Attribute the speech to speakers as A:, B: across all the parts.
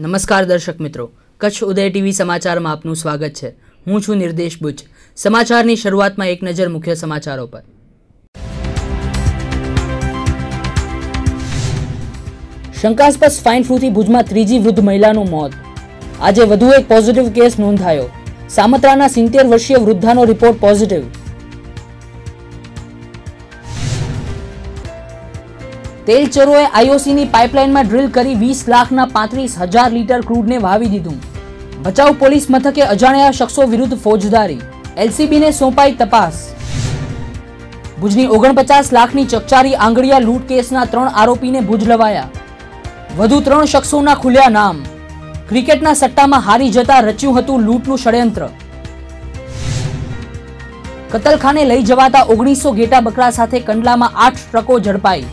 A: નમસ્કાર દર્શક મિત્રો, કચ્છ ઉદય ટીવી સમાચારમાં આપનું સ્વાગત છે। હું છું નિર્દેશ બુચ। સમાચારની શરૂઆતમાં એક નજર મુખ્ય સમાચારો પર। શંકાસ્પદ સ્વાઇન ફ્લૂથી ભુજમાં ત્રીજી વૃદ્ધ મહિલાનું મોત। આજે વધુ એક પોઝિટિવ કેસ નોંધાયો। સામત્રાના 70 વર્ષીય વૃદ્ધાનો રિપોર્ટ પોઝિટિવ। તેલ ચોરોએ આઈઓસીની પાઇપલાઇનમાં ડ્રીલ કરી 20 લાખના 35,000 લીટર ક્રૂડને વાવી દીધું। ભચાઉ પોલીસ મથકે અજાણ્યા શખ્સો વિરુદ્ધ ફોજદારી। એલસીબીને સોંપાઈ તપાસ। ભુજની 49 લાખની ચકચારી આંગળીયા લૂંટ કેસના 3 આરોપીને ભુજ લવાયા। વધુ 3 શખ્સોના ખુલ્યા નામ। ક્રિકેટના સટ્ટામાં હારી જતા રચ્યું હતું લૂંટનું ષડયંત્ર। કતલખાને લઈ જવાતા 1900 ઘેટા બકરા સાથે કંડલામાં 8 ટ્રકો ઝડપાઈ।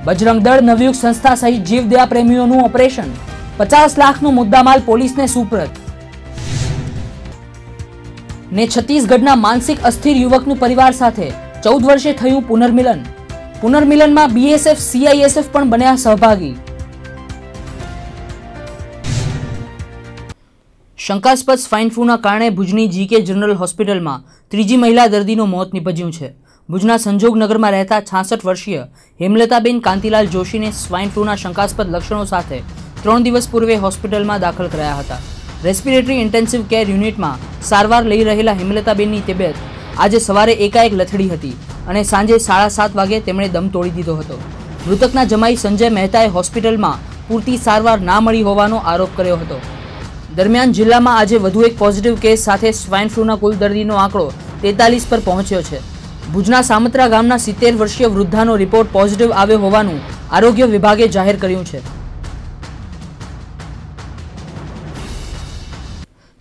A: બજરંગ દળ નવયુગ સંસ્થા સહિત જીવદયા પ્રેમીઓનું ઓપરેશન। 50 લાખનો મુદ્દામાલ પોલીસને સુપરત। ને છત્તીસગઢના માનસિક અસ્થિર યુવકનું પરિવાર સાથે 14 વર્ષે થયું પુનર્મિલન। પુનર્મિલનમાં બીએસએફ સીઆઈએસએફ પણ બન્યા સહભાગી। શંકાસ્પદ સ્વાઇન ફ્લૂના કારણે ભુજની જીકે જનરલ હોસ્પિટલમાં ત્રીજી મહિલા દર્દીનું મોત નીપજ્યું છે। ભુજના સંજોગનગરમાં રહેતા 66 વર્ષીય હેમલતાબેન કાંતિલાલ જોશીને સ્વાઇન ફ્લૂના શંકાસ્પદ લક્ષણો સાથે 3 દિવસ પૂર્વે હોસ્પિટલમાં દાખલ કરાયા હતા। રેસ્પિરેટરી ઇન્ટેન્સિવ કેર યુનિટમાં સારવાર લઈ રહેલા હેમલતાબેનની તબિયત આજે સવારે એકાએક લથડી હતી અને સાંજે 7:30 વાગે તેમણે દમ તોડી દીધો હતો। મૃતકના જમાઈ સંજય મહેતાએ હોસ્પિટલમાં પૂરતી સારવાર ના મળી હોવાનો આરોપ કર્યો હતો। દરમિયાન જિલ્લામાં આજે વધુ એક પોઝિટિવ કેસ સાથે સ્વાઇન ફ્લૂના કુલ દર્દીનો આંકડો 43 પર પહોંચ્યો છે। ભુજના સામત્રા ગામના 70 વર્ષીય વૃદ્ધાનો રિપોર્ટ પોઝિટિવ આવ્યો હોવાનું આરોગ્ય વિભાગે જાહેર કર્યું છે।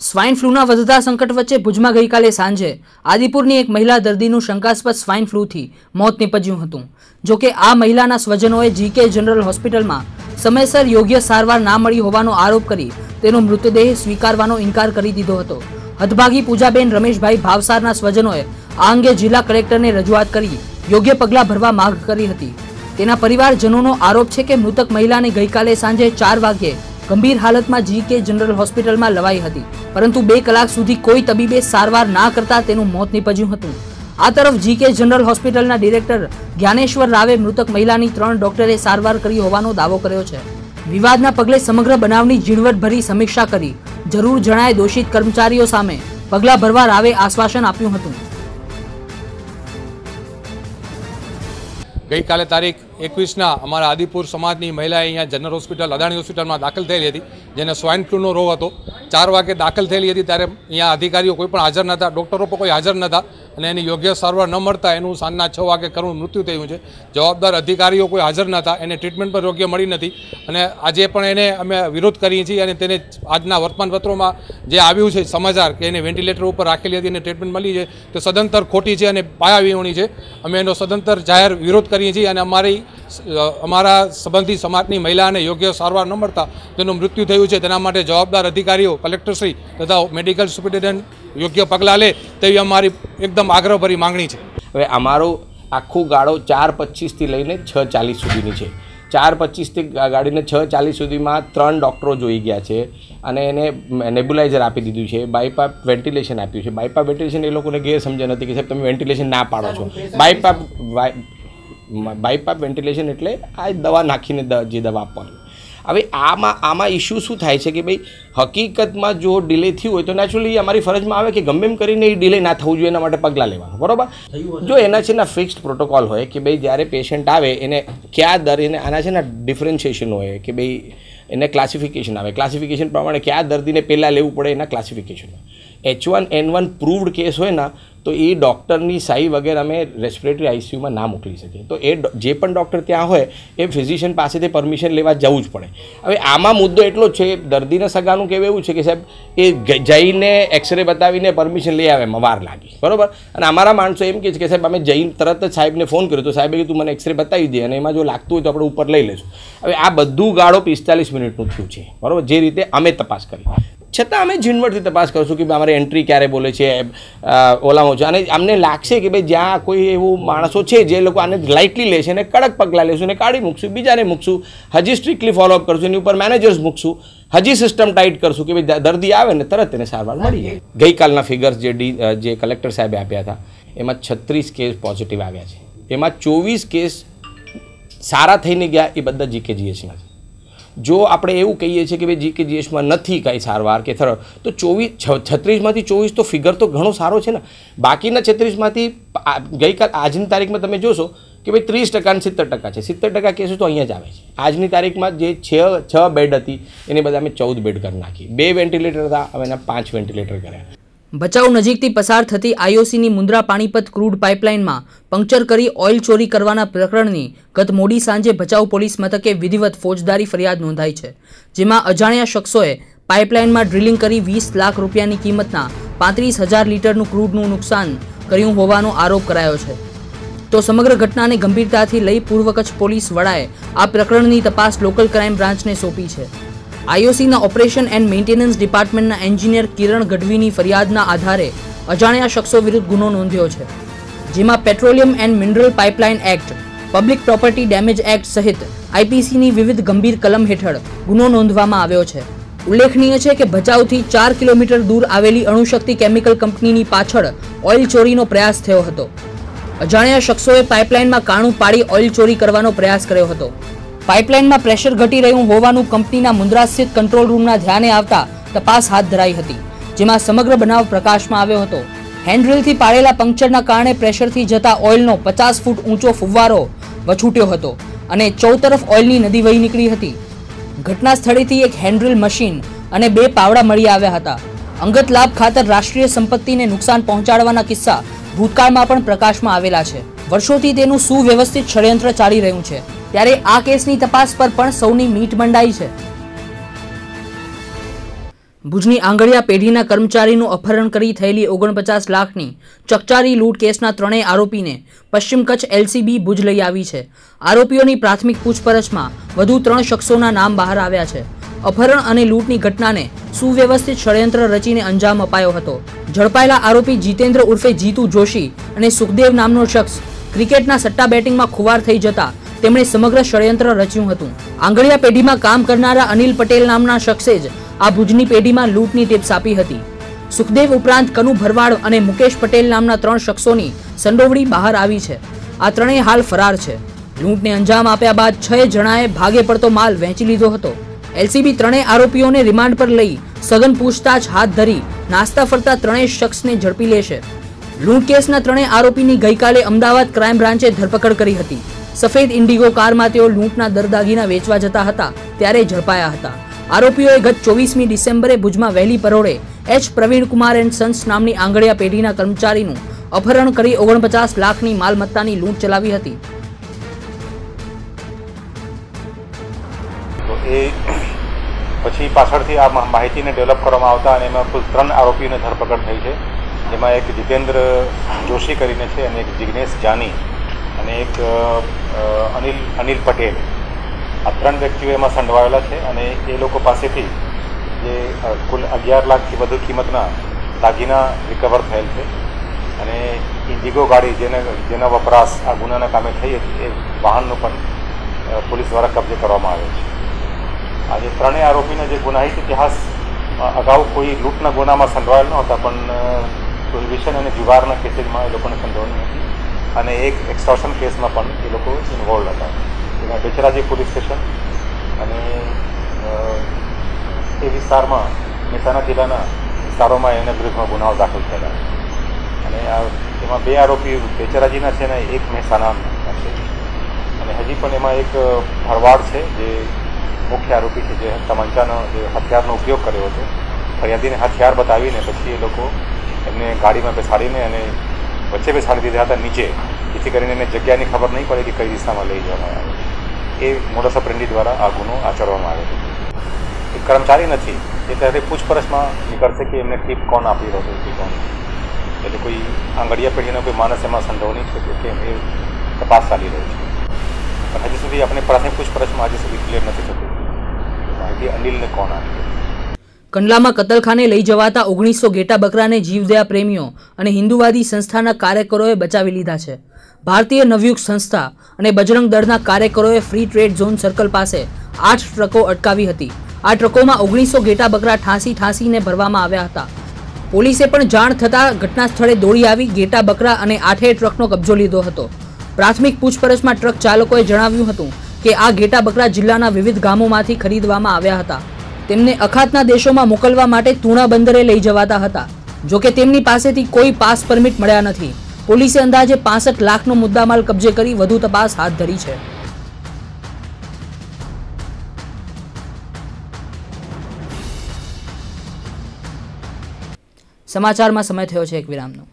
A: સ્વાઇન ફ્લૂના વધતા સંકટ વચ્ચે ભુજમાં ગઈકાલે સાંજે આદિપુરની એક મહિલા દર્દીનું શંકાસ્પદ સ્વાઇન ફ્લૂથી મોત નીપજ્યું હતું। જોકે આ મહિલાના સ્વજનોએ જીકે જનરલ હોસ્પિટલમાં સમયસર યોગ્ય સારવાર ના મળી હોવાનો આરોપ કરી તેનો મૃતદેહ સ્વીકારવાનો ઇનકાર કરી દીધો હતો। હતભાગી પૂજાબેન રમેશભાઈ ભાવસારના સ્વજનોએ આ અંગે જિલ્લા કલેક્ટરને રજૂઆત કરી યોગ્ય પગલાં ભરવા માંગ કરી હતી। તેના પરિવારજનોનો આરોપ છે કે મૃતક મહિલાને ગઈકાલે સાંજે 4 વાગ્યે ગંભીર હાલતમાં જીકે જનરલ હોસ્પિટલમાં લવાઈ હતી, પરંતુ 2 કલાક સુધી કોઈ તબીબે સારવાર ના કરતા તેનું મોત નીપજ્યું હતું। આ તરફ જીકે જનરલ હોસ્પિટલના ડિરેક્ટર જ્ઞાનેશ્વર રાવે મૃતક મહિલાની 3 ડોક્ટરે સારવાર કરી હોવાનો દાવો કર્યો છે। વિવાદના પગલે સમગ્ર બનાવની ઝીણવટભરી સમીક્ષા કરી જરૂર જણાય દોષિત કર્મચારીઓ સામે પગલાં ભરવા રાવે આશ્વાસન આપ્યું હતું।
B: ગઈકાલે તારીખ 21ના અમારા આદિપુર સમાજની મહિલા અહીંયા જનરલ હોસ્પિટલ અદાણી હોસ્પિટલમાં દાખલ થયેલી હતી, જેને સ્વાઇન ફ્લૂનો રોગ હતો। 4 વાગે દાખલ થયેલી હતી ત્યારે અહીંયા અધિકારીઓ કોઈ પણ હાજર નહોતા, ડૉક્ટરો પણ કોઈ હાજર નહોતા અને એની યોગ્ય સારવાર ન મળતા એનું સાંજના 6 વાગે કરુણ મૃત્યુ થયું છે। જવાબદાર અધિકારીઓ કોઈ હાજર નહોતા, એને ટ્રીટમેન્ટ પણ યોગ્ય મળી નથી અને આજે પણ એને અમે વિરોધ કરીએ છીએ અને તેને આજના વર્તમાનપત્રોમાં જે આવ્યું છે સમાચાર કે એને વેન્ટિલેટર ઉપર રાખેલી હતી અને ટ્રીટમેન્ટ મળી છે તે સદંતર ખોટી છે અને પાયાવિહોણી છે। અમે એનો સદંતર જાહેર વિરોધ કરીએ છીએ અને અમારા સંબંધી સમાજની મહિલાને યોગ્ય સારવાર ન મળતા તેનું મૃત્યુ થયું છે। તેના માટે જવાબદાર અધિકારીઓ કલેક્ટરશ્રી તથા મેડિકલ સુપ્રિન્ટેન્ડન્ટ યોગ્ય પગલાં લે તેવી અમારી એકદમ આગ્રહભરી માંગણી છે।
C: હવે અમારો આખો ગાળો 4:25થી લઈને 6:40 સુધીની છે। 4:25થી ગાડીને 6:40 સુધીમાં 3 ડૉક્ટરો જોઈ ગયા છે અને એને નેબ્યુલાઇઝર આપી દીધું છે, બાયપાપ વેન્ટિલેશન આપ્યું છે। બાયપાપ વેન્ટિલેશન એ લોકોને ગેરસમજણ હતી કે સાહેબ તમે વેન્ટિલેશન ના પાડો છો। બાયપાપ વેન્ટિલેશન એટલે આ દવા નાખીને જે દવા આપવાની। હવે આમાં ઇશ્યુ શું થાય છે કે ભાઈ હકીકતમાં જો ડિલે થયું હોય તો નેચરલી અમારી ફરજમાં આવે કે ગમે એમ કરીને એ ડિલે ના થવું જોઈએ, એના માટે પગલાં લેવાનું, બરાબર। જો એના છે ને ફિક્સ્ડ પ્રોટોકોલ હોય કે ભાઈ જ્યારે પેશન્ટ આવે એને કયા દર એને આના છે ને ડિફરન્શિએશન હોય કે ભાઈ એને ક્લાસિફિકેશન આવે, ક્લાસિફિકેશન પ્રમાણે કયા દર્દીને પહેલાં લેવું પડે એના ક્લાસિફિકેશન હોય। H1N1 પ્રૂવડ કેસ હોય ને તો એ ડૉક્ટરની સહી વગેરે અમે રેસ્પિરેટરી આઈસીયુમાં ના મોકલી શકીએ। તો એ જે પણ ડૉક્ટર ત્યાં હોય એ ફિઝિશિયન પાસેથી પરમિશન લેવા જવું જ પડે। હવે આમાં મુદ્દો એટલો જ છે, દર્દીને સગાનું કહેવું એવું છે કે સાહેબ એ જઈને એક્સરે બતાવીને પરમિશન લઈ આવે એમાં વાર લાગી, બરાબર। અને અમારા માણસો એમ કહે છે કે સાહેબ અમે જઈને તરત જ સાહેબને ફોન કર્યો તો સાહેબે કીધું તું મને એક્સરે બતાવી દે અને એમાં જો લાગતું હોય તો આપણે ઉપર લઈ લઈશું। હવે આ બધું ગાળો 45 મિનિટનું થયું છે, બરાબર, જે રીતે અમે તપાસ કરી। છતાં અમે ઝીણવટથી તપાસ કરશું કે અમારે એન્ટ્રી ક્યારે બોલે છે ઓલામાં છે, અને અમને લાગશે કે ભાઈ જ્યાં કોઈ એવું માણસો છે જે લોકો આને લાઇટલી લે છે અને કડક પગલાં લેશું અને કાઢી મૂકશું, બીજાને મૂકશું, હજી સ્ટ્રિક્ટલી ફોલોઅપ કરશું, એની ઉપર મેનેજર્સ મૂકશું, હજી સિસ્ટમ ટાઈટ કરશું કે ભાઈ દર્દી આવે ને તરત તેને સારવાર મળી જાય. ગઈકાલના ફિગર્સ જે કલેક્ટર સાહેબે આપ્યા હતા એમાં 36 કેસ પોઝિટિવ આવ્યા છે, એમાં 24 કેસ સારા થઈને ગયા, એ બધા GKGHના છે. જો આપણે એવું કહીએ છીએ કે ભાઈ GKGHમાં નથી કાંઈ સારવાર કે તો 36માંથી 24 તો ફિગર તો ઘણો સારો છે ને. બાકીના 36માંથી આજની તારીખમાં તમે જોશો કે ભાઈ 30% અને 70% છે. 70% કેસો તો અહીંયા જ આવે છે. આજની તારીખમાં જે 6 બેડ હતી એને બધા અમે 14 બેડ કરી નાખી, 2 વેન્ટિલેટર હતા, હવે એના 5 વેન્ટિલેટર કર્યા.
A: ભચાઉ નજીકથી પસાર થતી IOCની મુન્દ્રા પાણીપત ક્રૂડ પાઇપલાઇનમાં પંક્ચર કરી ઓઇલ ચોરી કરવાના પ્રકરણની ગત મોડી સાંજે ભચાઉ પોલીસ મથકે વિધિવત ફોજદારી ફરિયાદ નોંધાઈ છે, જેમાં અજાણ્યા શખ્સોએ પાઇપલાઇનમાં ડ્રિલિંગ કરી 20 લાખ રૂપિયાની કિંમતના 35,000 લીટરનું ક્રૂડનું નુકસાન કર્યું હોવાનો આરોપ કરાયો છે. તો સમગ્ર ઘટનાને ગંભીરતાથી લઈ પૂર્વ કચ્છ પોલીસ વડાએ આ પ્રકરણની તપાસ લોકલ ક્રાઇમ બ્રાન્ચને સોંપી છે. IOCના ઓપરેશન એન્ડ મેન્ટેનન્સ ડિપાર્ટમેન્ટના એન્જિનિયર કિરણ ગઢવીની ફરિયાદના આધારે અજાણ્યા શખ્સો વિરુદ્ધ ગુનો નોંધ્યો છે, જેમાં petroleum and mineral pipeline act, public property damage act સહિત IPCની વિવિધ ગંભીર કલમ હેઠળ ગુનો નોંધવામાં આવ્યો છે. ઉલ્લેખનીય છે કે ભચાઉથી 4 કિલોમીટર દૂર આવેલી અણુશક્તિ કેમિકલ કંપનીની પાછળ ઓઇલ ચોરીનો પ્રયાસ થયો હતો. અજાણ્યા શખ્સોએ પાઇપલાઇનમાં કાણું પાડી ઓઇલ ચોરી કરવાનો પ્રયાસ કર્યો હતો. પાઇપલાઇનમાં પ્રેશર ઘટી રહ્યું હોવાનું કંપનીના મુન્દ્રા સ્થિત કંટ્રોલ રૂમના ધ્યાને આવતા તપાસ હાથ ધરાઈ હતી, જેમાં સમગ્ર બનાવ પ્રકાશમાં આવ્યો હતો. હેન્ડરીલથી પાડેલા પંક્ચરના કારણે પ્રેશરથી જતા ઓઇલનો 50 ફૂટ ઊંચો ફુવારો વછૂટ્યો હતો અને ચૌતરફ ઓઇલની નદી વહી નીકળી હતી. ઘટના સ્થળેથી એક હેન્ડરીલ મશીન અને 2 પાવડા મળી આવ્યા હતા. અંગત લાભ ખાતર રાષ્ટ્રીય સંપત્તિને નુકસાન પહોંચાડવાના કિસ્સા ભૂતકાળમાં પણ પ્રકાશમાં આવેલા છે. વર્ષોથી તેનું સુવ્યવસ્થિત ષડયંત્ર ચાલી રહ્યું છે, ત્યારે આ કેસની તપાસ પર પણ સૌની મીટ મંડાઈ છે. ભુજની આંગળિયા પેઢીના કર્મચારીનું અપહરણ કરી થયેલી 49 લાખની ચકચારી લૂંટ કેસના 3 આરોપીને પશ્ચિમ કચ્છ LCB ભુજ લઈ આવી છે. આરોપીઓની પ્રાથમિક પૂછપરછમાં વધુ 3 શખ્સોના નામ બહાર આવ્યા છે. અપહરણ અને લૂંટની ઘટનાને સુવ્યવસ્થિત ષડયંત્ર રચીને અંજામ અપાયો હતો. ઝડપાયેલા આરોપી જીતેન્દ્ર ઉર્ફે જીતુ જોશી અને સુખદેવ નામનો શખ્સ ક્રિકેટના સટ્ટા બેટિંગમાં ખુવાર થઈ જતા તેમણે સમગ્ર ષડયંત્ર રચ્યું હતું. આંગળિયા પેઢીમાં કામ કરનારા અનિલ પટેલ નામના શખ્સે જ આ ભુજની પેઢીમાં લૂંટની ટિપ્સ આપી હતી. સુખદેવ ઉપરાંત કનુ ભરવાડ અને મુકેશ પટેલ નામના 3 શખ્સોની સંડોવણી બહાર આવી છે. આ ત્રણેય હાલ ફરાર છે. લૂંટને અંજામ આપ્યા બાદ 6 જણાએ ભાગે પડતો માલ વહેંચી લીધો હતો. LCB 3 આરોપીઓને રિમાન્ડ પર લઈ સઘન પૂછતાછ હાથ ધરી નાસ્તા ફરતા 3 શખ્સને ઝડપી લેશે. લૂંટ કેસના 3 આરોપીની ગઈકાલે અમદાવાદ ક્રાઇમ બ્રાન્ચે ધરપકડ કરી હતી. સફેદ ઇન્ડિગો કારમાં તેઓ લૂંટના દરદાગીના વેચવા જતા હતા ત્યારે ઝડપાયા હતા. આરોપીઓએ ગત 24મી ડિસેમ્બરે ભુજમાં વહેલી પરોઢે H પ્રવીણકુમાર એન્ડ સન્સ નામની આંગળિયા પેઢીના કર્મચારીનું અપહરણ કરી 49 લાખની માલમત્તાની લૂંટ ચલાવી હતી.
D: તો એ પછી પાછળથી આ માહિતીને ડેવલપ કરવામાં આવતા અને એમાં કુલ 3 આરોપીઓની ધરપકડ થઈ છે, જેમાં એક જીતેન્દ્ર જોશી કરીને છે અને એક જિગ્નેશ જાની અને એક અનિલ પટેલ. આ 3 વ્યક્તિઓ એમાં સંડવાયેલા છે અને એ લોકો પાસેથી જે કુલ 11 લાખથી વધુ કિંમતના દાગીના રિકવર થયેલ છે અને ઇન્ડિગો ગાડી જેના વપરાશ આ ગુનાના કામે થઈ હતી એ વાહનનો પણ પોલીસ દ્વારા કબજે કરવામાં આવ્યો છે. આ જે 3 આરોપીના જે ગુનાહિત ઇતિહાસ અગાઉ કોઈ લૂંટના ગુનામાં સંડવાયેલ ન હતા, પણ પ્રોહિબિશન અને જુગારના કેસીસમાં એ લોકોને સંડોવણી હતી અને એક એક્સટોર્શન કેસમાં પણ એ લોકો ઇન્વોલ્વ હતા. જેમાં બેચરાજી પોલીસ સ્ટેશન અને એ વિસ્તારમાં મહેસાણા જિલ્લાના વિસ્તારોમાં એના વિરુદ્ધમાં ગુનાઓ દાખલ થયેલા અને એમાં 2 આરોપી બેચરાજીના છે અને એક મહેસાણાના છે અને હજી પણ એમાં એક ભરવાડ છે જે મુખ્ય આરોપી છે, જે તમંચાનો જે હથિયારનો ઉપયોગ કર્યો હતો. ફરિયાદીને હથિયાર બતાવીને પછી એ લોકો એમને ગાડીમાં બેસાડીને અને વચ્ચે બેસાડી દીધા હતા નીચે, જેથી કરીને એને જગ્યાની ખબર નહીં પડે કે કઈ દિશામાં લઈ જવામાં આવે. એ મોડસ ઓપરેન્ડી દ્વારા આ ગુનો આચરવામાં આવ્યો હતો. એ કર્મચારી નથી, એ ત્યારે પૂછપરછમાં નીકળશે કે એમને ટીપ કોણ આપી રહ્યો છે, કોણ એટલે કોઈ આંગળિયા પેઢીનો કોઈ માણસ એમાં સંડોવણી છે કે કેમ એ તપાસ ચાલી રહી છે. પણ હજી સુધી આપણે પ્રાથમિક પૂછપરછમાં હજી સુધી ક્લિયર નથી થતું માહિતી અનિલને કોણ આપી.
A: કંડલામાં કતલખાને લઈ જવાતા 1900 ઘેટા બકરાને જીવદયા પ્રેમીઓ અને હિન્દુવાદી સંસ્થાના કાર્યકરોએ બચાવી લીધા છે. ભારતીય નવયુગ સંસ્થા અને બજરંગ દળના કાર્યકરોએ ફ્રી ટ્રેડ ઝોન સર્કલ પાસે 8 ટ્રકો અટકાવી હતી. આ ટ્રકોમાં 1900 ઘેટા બકરા ઠાંસીને ભરવામાં આવ્યા હતા. પોલીસે પણ જાણ થતાં ઘટના સ્થળે દોડી આવી ઘેટા બકરા અને 8 ટ્રકનો કબજો લીધો હતો. પ્રાથમિક પૂછપરછમાં ટ્રક ચાલકોએ જણાવ્યું હતું કે આ ઘેટા બકરા જિલ્લાના વિવિધ ગામોમાંથી ખરીદવામાં આવ્યા હતા. તેમને અખાતના દેશોમાં મોકલવા માટે તુણા બંદરે લઈ જવાતા હતા. જોકે તેમની પાસેથી કોઈ પાસ પરમિટ મળ્યા નથી. પોલીસે અંદાજે 65 લાખનો મુદ્દામાલ કબજે કરી વધુ તપાસ હાથ ધરી છે. સમાચારમાં સમય થયો છે એક વિરામનો.